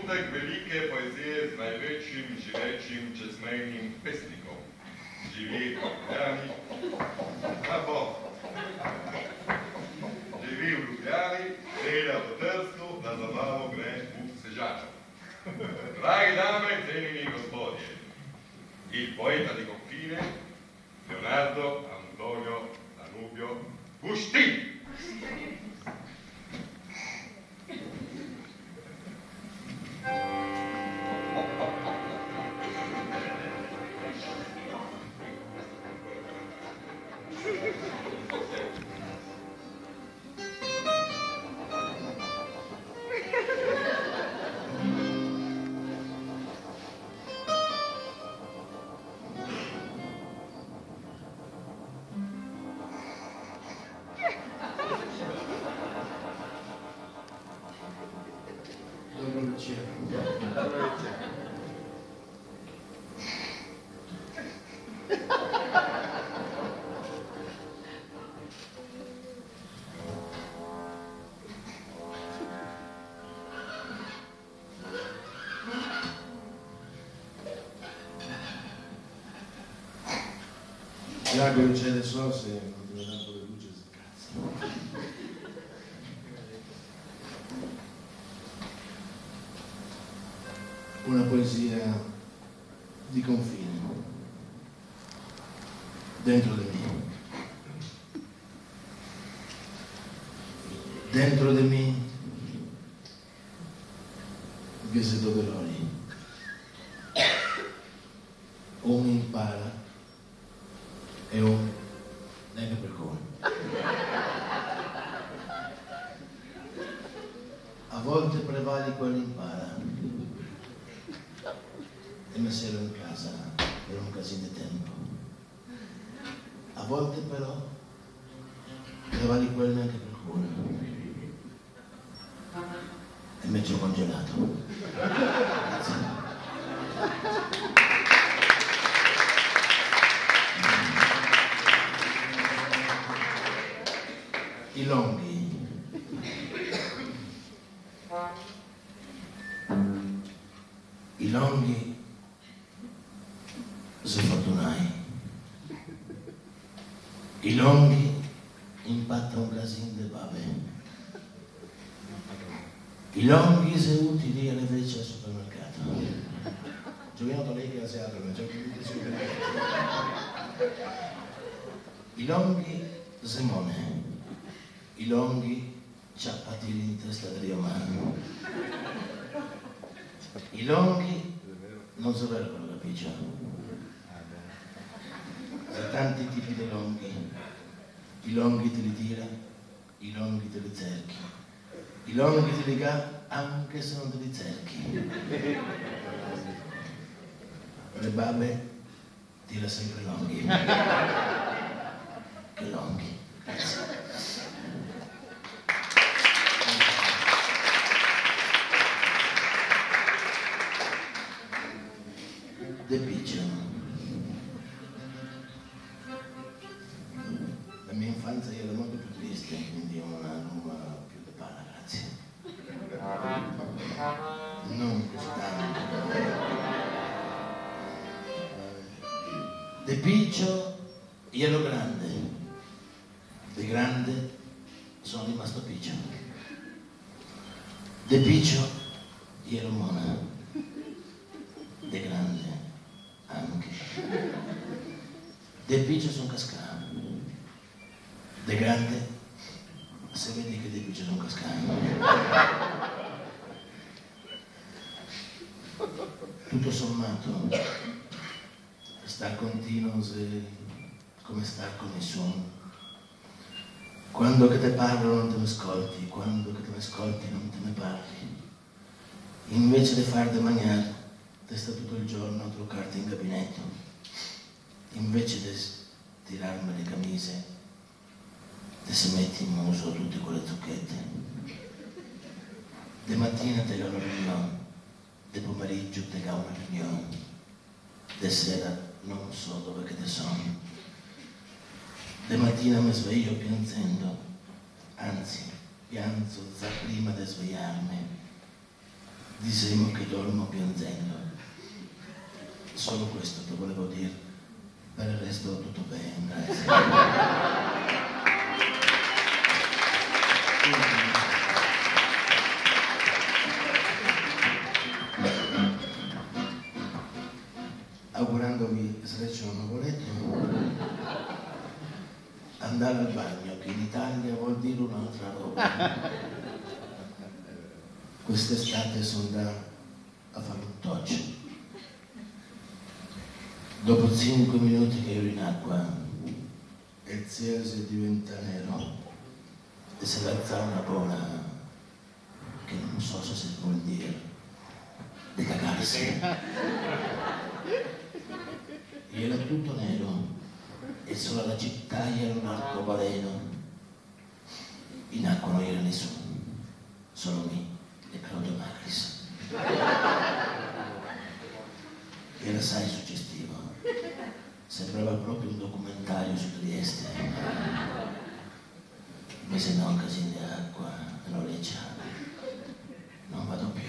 Smutek velike poezije z največjim živečim čezmejnim pesnikom. Živi v Ljubljani, živi v Ljubljani, dela v Trstu, na zabavo gre v Sežačo. Dragi dame, cenjeni gospodje, il poeta di confine, Leonardo Antonio Danubio Bustin. Iago non c'è adesso se continua tanto le luci si cazzo. Una poesia di confine dentro di me. Dentro di me che se doveroi uno impara e uno nega per come. A volte prevale quello impara e mi sero in casa per un casino di tempo. A volte però prevale quello neanche per cuore e mi ci ho congelato. Grazie. I longhi. I longhi se fortunai. I longhi impatta un casino di bave. I longhi se utili alle vecchie al supermercato. Gioviano lei che ha seato, non c'è più di I longhi se mone. I longhi ciappatili in testa del riomano. I longhi non so vero quello capisce. C'è tanti tipi di longhi. I longhi te li tira, i longhi te li cerchi. I longhi te li ga anche se non te li cerchi. Le babbe tira sempre longhi. Che longhi. De Piccio. La mia infanzia era molto più triste, quindi ho una luna più di pala, grazie. Non così tanto. De Piccio io ero grande, di grande sono rimasto piccio. De Piccio io ero mona, di grande anche. De Piccio sono cascato, de grande se vedi che De Piccio sono cascato. Tutto sommato star continuo come star con nessuno. Quando che te parlo non te mi ascolti, quando che te mi ascolti non te ne parli. Invece di far de mangiare te sta tutto il giorno a truccarti in gabinetto, invece di tirarmi le camicie te si metti in muso tutte quelle zucchette. De mattina te ga una riunione, de pomeriggio te ga una riunione, de sera non so dove che te sono. De mattina mi sveglio piangendo, anzi pianzo già prima di svegliarmi. Disemo che dormo piangendo. Solo questo ti volevo dire. Per il resto tutto bene, grazie. Augurandovi sreccio un nuvoletto, andare al bagno, che in Italia vuol dire un'altra roba. Quest'estate sono andato a fare un toccio. Dopo 5 minuti che ero in acqua, il cielo si diventa nero e si alza una bola che non so se vuol dire di cagarsi. Era tutto nero e solo la città era un arcobaleno. In acqua non era nessuno, solo me e Claudio Macris. Era assai suggestivo, sembrava proprio un documentario su Trieste. Ma se no, casini di acqua, noleggia, non vado più.